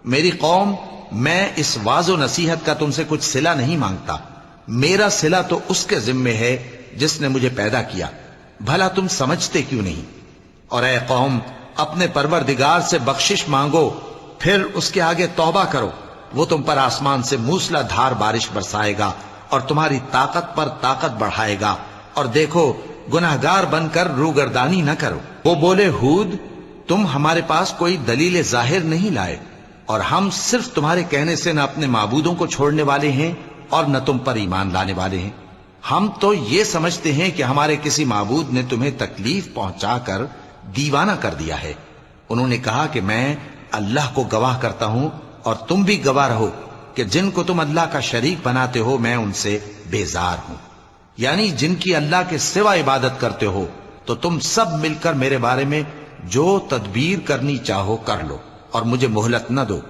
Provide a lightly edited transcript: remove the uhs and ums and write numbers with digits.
میری قوم، میں اس واض و نصیحت کا تم سے کچھ صلہ نہیں مانگتا، میرا صلہ تو اس کے ذمے ہے جس نے مجھے پیدا کیا، بھلا تم سمجھتے کیوں نہیں؟ اور اے قوم، اپنے پروردگار سے بخشش مانگو، پھر اس کے آگے توبہ کرو، وہ تم پر آسمان سے موسلا دھار بارش برسائے گا اور تمہاری طاقت پر طاقت بڑھائے گا، اور دیکھو گناہگار بن کر روگردانی نہ کرو۔ وہ بولے، ہود، تم ہمارے پاس کوئی دلیل ظاہر نہیں لائے، اور ہم صرف تمہارے کہنے سے نہ اپنے معبودوں کو چھوڑنے والے ہیں اور نہ تم پر ایمان لانے والے ہیں۔ ہم تو یہ سمجھتے ہیں کہ ہمارے کسی معبود نے تمہیں تکلیف پہنچا کر دیوانہ کر دیا ہے۔ انہوں نے کہا کہ میں اللہ کو گواہ کرتا ہوں اور تم بھی گواہ رہو کہ جن کو تم اللہ کا شریک بناتے ہو میں ان سے بیزار ہوں، یعنی جن کی اللہ کے سوا عبادت کرتے ہو، تو تم سب مل کر میرے بارے میں جو تدبیر کرنی چاہو کر لو اور مجھے مہلت نہ دو۔